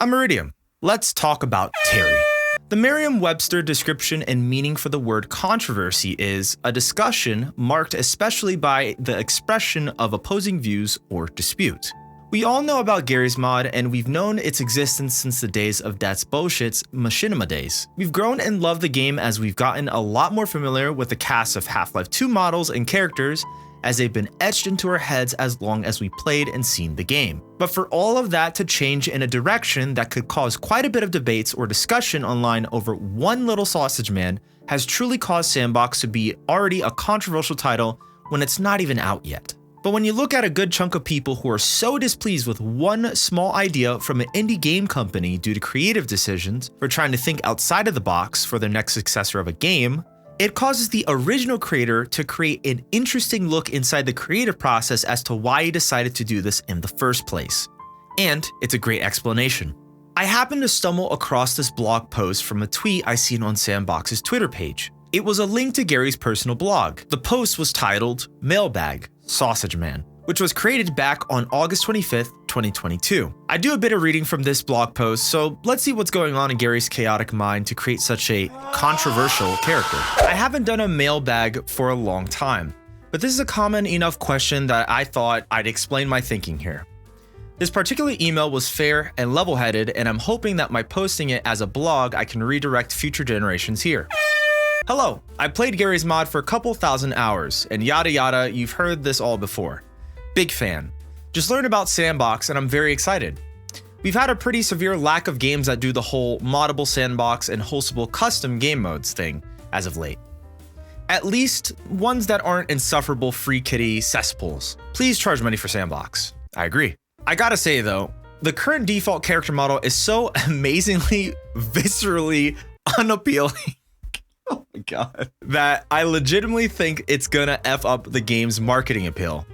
I'm Iridium. Let's talk about Terry. The Merriam-Webster description and meaning for the word controversy is a discussion marked especially by the expression of opposing views or dispute. We all know about Garry's Mod, and we've known its existence since the days of That's Bullshit's Machinima days. We've grown and loved the game as we've gotten a lot more familiar with the cast of Half-Life 2 models and characters, as they've been etched into our heads as long as we played and seen the game. But for all of that to change in a direction that could cause quite a bit of debates or discussion online over one little sausage man has truly caused S&box to be already a controversial title when it's not even out yet. But when you look at a good chunk of people who are so displeased with one small idea from an indie game company due to creative decisions for trying to think outside of the box for their next successor of a game, it causes the original creator to create an interesting look inside the creative process as to why he decided to do this in the first place. And it's a great explanation. I happened to stumble across this blog post from a tweet I seen on S&box's Twitter page. It was a link to Garry's personal blog. The post was titled Mailbag, Sausage Man, which was created back on August 25th, 2022. I do a bit of reading from this blog post, so let's see what's going on in Garry's chaotic mind to create such a controversial character. I haven't done a mailbag for a long time, but this is a common enough question that I thought I'd explain my thinking here. This particular email was fair and level-headed, and I'm hoping that by posting it as a blog, I can redirect future generations here. Hello, I played Garry's Mod for a couple thousand hours, and yada yada, you've heard this all before. Big fan. Just learned about S&box and I'm very excited. We've had a pretty severe lack of games that do the whole moddable sandbox and hostable custom game modes thing as of late. At least ones that aren't insufferable free kitty cesspools. Please charge money for S&box. I agree. I gotta say though, the current default character model is so amazingly, viscerally unappealing. Oh my god. That I legitimately think it's gonna F up the game's marketing appeal.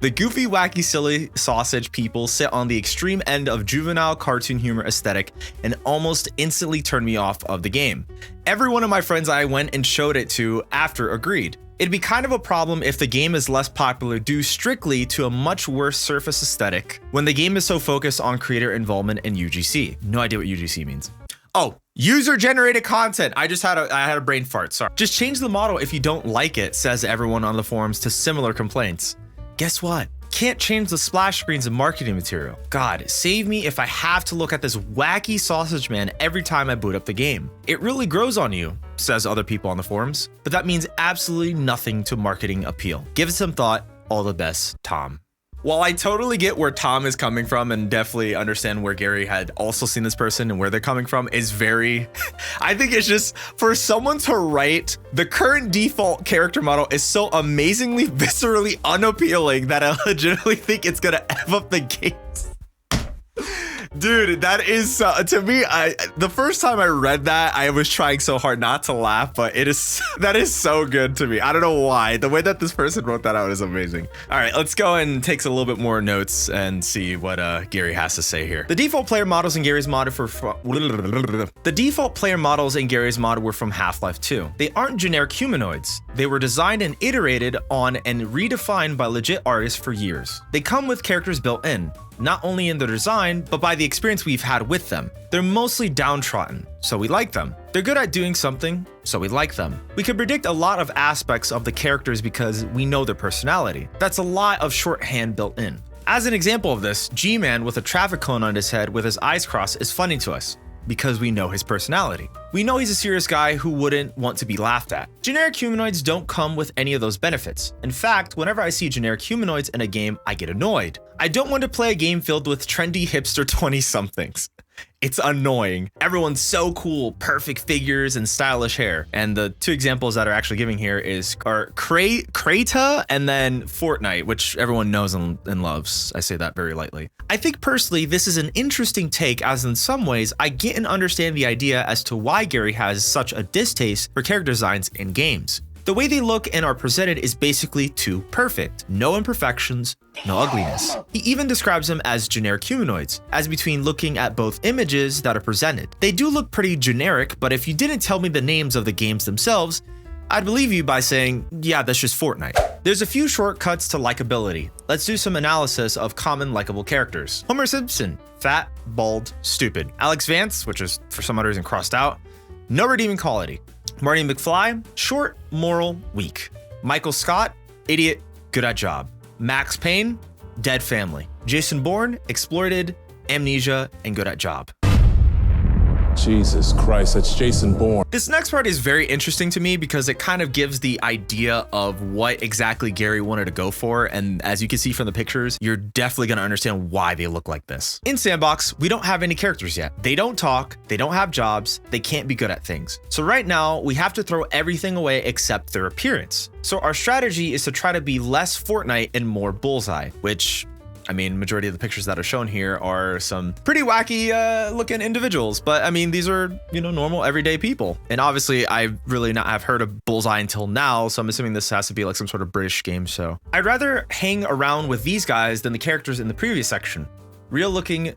The goofy, wacky, silly sausage people sit on the extreme end of juvenile cartoon humor aesthetic and almost instantly turned me off of the game. Every one of my friends I went and showed it to after agreed. It'd be kind of a problem if the game is less popular due strictly to a much worse surface aesthetic when the game is so focused on creator involvement and UGC. No idea what UGC means. Oh, user-generated content. I had a brain fart, sorry. Just change the model if you don't like it, says everyone on the forums to similar complaints. Guess what? Can't change the splash screens and marketing material. God, save me if I have to look at this wacky sausage man every time I boot up the game. It really grows on you, says other people on the forums, but that means absolutely nothing to marketing appeal. Give it some thought. All the best, Tom. While I totally get where Tom is coming from and definitely understand where Garry had also seen this person and where they're coming from is very, I think it's just for someone to write the current default character model is so amazingly viscerally unappealing that I legitimately think it's gonna F up the games. Dude, that is to me, the first time I read that, I was trying so hard not to laugh, but that is so good to me. I don't know why. The way that this person wrote that out is amazing. All right, let's go and take a little bit more notes and see what Garry has to say here. The default player models in Garry's Mod were from Half-Life 2. They aren't generic humanoids. They were designed and iterated on and redefined by legit artists for years. They come with characters built in, not only in their design, but by the experience we've had with them. They're mostly downtrodden, so we like them. They're good at doing something, so we like them. We can predict a lot of aspects of the characters because we know their personality. That's a lot of shorthand built in. As an example of this, G-Man with a traffic cone on his head with his eyes crossed is funny to us, because we know his personality. We know he's a serious guy who wouldn't want to be laughed at. Generic humanoids don't come with any of those benefits. In fact, whenever I see generic humanoids in a game, I get annoyed. I don't want to play a game filled with trendy hipster 20-somethings. It's annoying. Everyone's so cool, perfect figures and stylish hair. And the two examples that are actually giving here are Krata and then Fortnite, which everyone knows and loves. I say that very lightly. I think personally, this is an interesting take, as in some ways, I get and understand the idea as to why Garry has such a distaste for character designs in games. The way they look and are presented is basically too perfect. No imperfections, no ugliness. He even describes them as generic humanoids, as between looking at both images that are presented. They do look pretty generic, but if you didn't tell me the names of the games themselves, I'd believe you by saying, yeah, that's just Fortnite. There's a few shortcuts to likability. Let's do some analysis of common likable characters. Homer Simpson, fat, bald, stupid. Alex Vance, which is for some odd reason crossed out, no redeeming quality. Marty McFly, short, moral, weak. Michael Scott, idiot, good at job. Max Payne, dead family. Jason Bourne, exploited, amnesia, and good at job. Jesus Christ, that's Jason Bourne. This next part is very interesting to me because it kind of gives the idea of what exactly Gary wanted to go for. And as you can see from the pictures, you're definitely going to understand why they look like this. In S&box, we don't have any characters yet. They don't talk, they don't have jobs, they can't be good at things. So right now, we have to throw everything away except their appearance. So our strategy is to try to be less Fortnite and more Bullseye, which, I mean, majority of the pictures that are shown here are some pretty wacky looking individuals, but I mean, these are, you know, normal everyday people. And obviously I really not have heard of Bullseye until now, so I'm assuming this has to be like some sort of British game show. I'd rather hang around with these guys than the characters in the previous section. Real looking,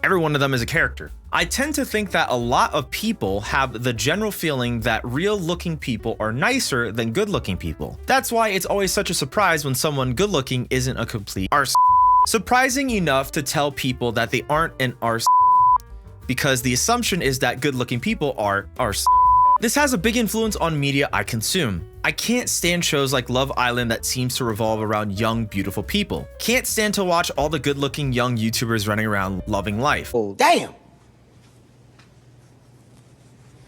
every one of them is a character. I tend to think that a lot of people have the general feeling that real looking people are nicer than good looking people. That's why it's always such a surprise when someone good looking isn't a complete arse. Surprising enough to tell people that they aren't an arse, because the assumption is that good-looking people are arse. This has a big influence on media I consume. I can't stand shows like Love Island that seems to revolve around young, beautiful people. Can't stand to watch all the good-looking young YouTubers running around loving life. Oh, damn!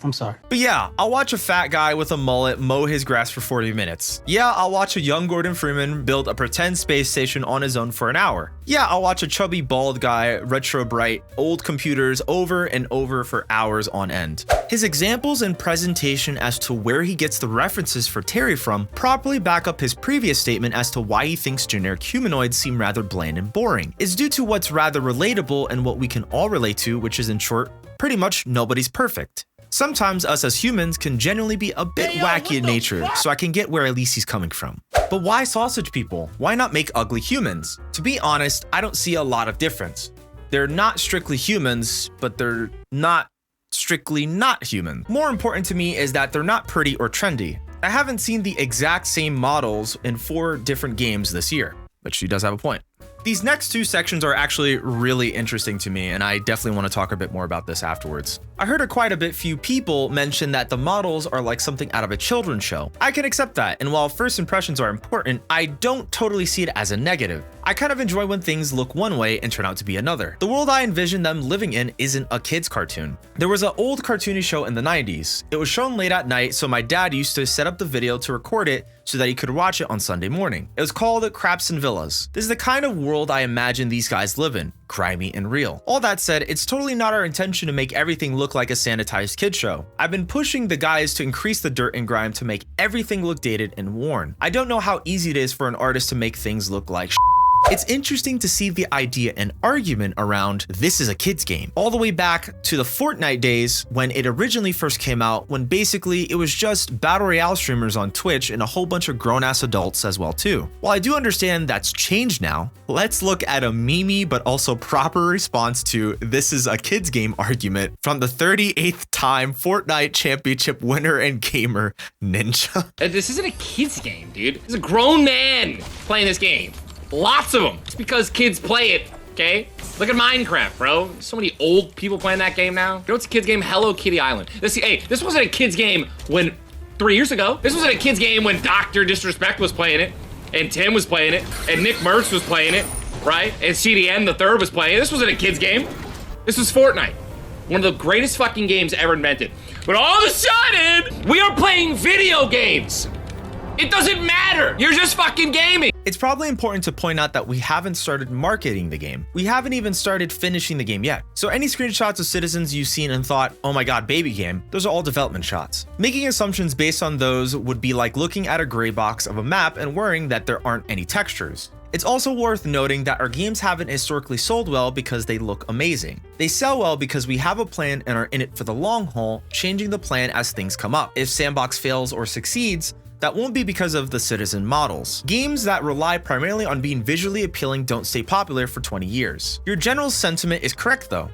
I'm sorry. But yeah, I'll watch a fat guy with a mullet mow his grass for 40 minutes. Yeah, I'll watch a young Gordon Freeman build a pretend space station on his own for an hour. Yeah, I'll watch a chubby bald guy retro bright old computers over and over for hours on end. His examples and presentation as to where he gets the references for Terry from properly back up his previous statement as to why he thinks generic humanoids seem rather bland and boring. It's due to what's rather relatable and what we can all relate to, which is in short, pretty much nobody's perfect. Sometimes us as humans can genuinely be a bit wacky in nature, so I can get where at least he's coming from. But why sausage people? Why not make ugly humans? To be honest, I don't see a lot of difference. They're not strictly humans, but they're not strictly not human. More important to me is that they're not pretty or trendy. I haven't seen the exact same models in 4 different games this year, but she does have a point. These next 2 sections are actually really interesting to me, and I definitely want to talk a bit more about this afterwards. I heard quite a bit few people mention that the models are like something out of a children's show. I can accept that, and while first impressions are important, I don't totally see it as a negative. I kind of enjoy when things look one way and turn out to be another. The world I envision them living in isn't a kid's cartoon. There was an old cartoony show in the 90s. It was shown late at night, so my dad used to set up the video to record it so that he could watch it on Sunday morning. It was called Craps and Villas. This is the kind of world I imagine these guys live in, grimy and real. All that said, it's totally not our intention to make everything look like a sanitized kid show. I've been pushing the guys to increase the dirt and grime to make everything look dated and worn. I don't know how easy it is for an artist to make things look like It's interesting to see the idea and argument around this is a kid's game, all the way back to the Fortnite days when it originally first came out, when basically it was just battle royale streamers on Twitch and a whole bunch of grown-ass adults as well too. While I do understand that's changed now, let's look at a memey but also proper response to this is a kid's game argument from the 38th time Fortnite championship winner and gamer, Ninja. This isn't a kid's game, dude. It's a grown man playing this game. Lots of them. It's because kids play it, okay? Look at Minecraft, bro. So many old people playing that game now. You know what's a kid's game? Hello Kitty Island. This wasn't a kid's game when 3 years ago. This wasn't a kid's game when Dr. Disrespect was playing it, and Tim was playing it, and Nick Mertz was playing it, right? And CDN the third was playing it. This wasn't a kid's game. This was Fortnite. One of the greatest fucking games ever invented. But all of a sudden, we are playing video games. It doesn't matter. You're just fucking gaming. It's probably important to point out that we haven't started marketing the game. We haven't even started finishing the game yet. So any screenshots of citizens you've seen and thought, oh my god, baby game, those are all development shots. Making assumptions based on those would be like looking at a gray box of a map and worrying that there aren't any textures. It's also worth noting that our games haven't historically sold well because they look amazing. They sell well because we have a plan and are in it for the long haul, changing the plan as things come up. If S&box fails or succeeds, that won't be because of the citizen models. Games that rely primarily on being visually appealing don't stay popular for 20 years. Your general sentiment is correct though.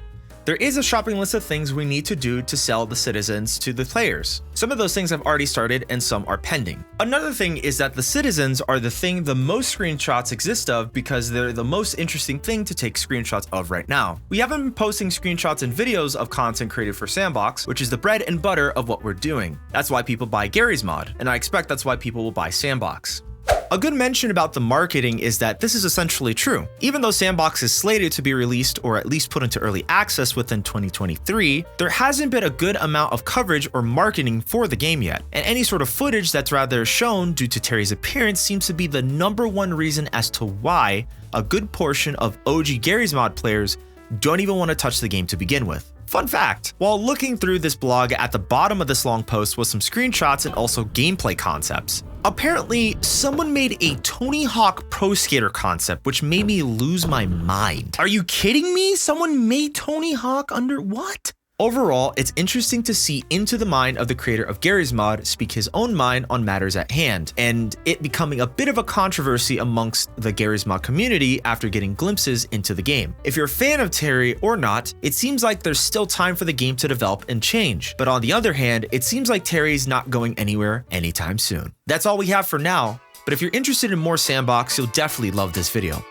there is a shopping list of things we need to do to sell the citizens to the players. Some of those things have already started and some are pending. Another thing is that the citizens are the thing the most screenshots exist of because they're the most interesting thing to take screenshots of right now. We haven't been posting screenshots and videos of content created for S&box, which is the bread and butter of what we're doing. That's why people buy Gary's mod, and I expect that's why people will buy S&box. A good mention about the marketing is that this is essentially true. Even though S&box is slated to be released or at least put into early access within 2023, there hasn't been a good amount of coverage or marketing for the game yet. And any sort of footage that's rather shown due to Terry's appearance seems to be the #1 reason as to why a good portion of OG Gary's mod players don't even want to touch the game to begin with. Fun fact, while looking through this blog, at the bottom of this long post was some screenshots and also gameplay concepts. Apparently, someone made a Tony Hawk Pro Skater concept, which made me lose my mind. Are you kidding me? Someone made Tony Hawk under what? Overall, it's interesting to see into the mind of the creator of Gary's mod speak his own mind on matters at hand, and it becoming a bit of a controversy amongst the Gary's mod community after getting glimpses into the game. If you're a fan of Terry or not, it seems like there's still time for the game to develop and change. But on the other hand, it seems like Terry's not going anywhere anytime soon. That's all we have for now, but if you're interested in more S&box, you'll definitely love this video.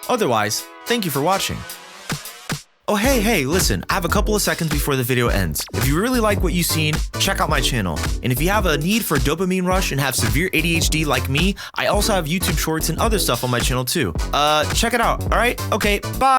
Otherwise, thank you for watching. Oh, hey, listen, I have a couple of seconds before the video ends. If you really like what you've seen, check out my channel. And if you have a need for dopamine rush and have severe ADHD like me, I also have YouTube shorts and other stuff on my channel too. Check it out, all right? Okay, bye.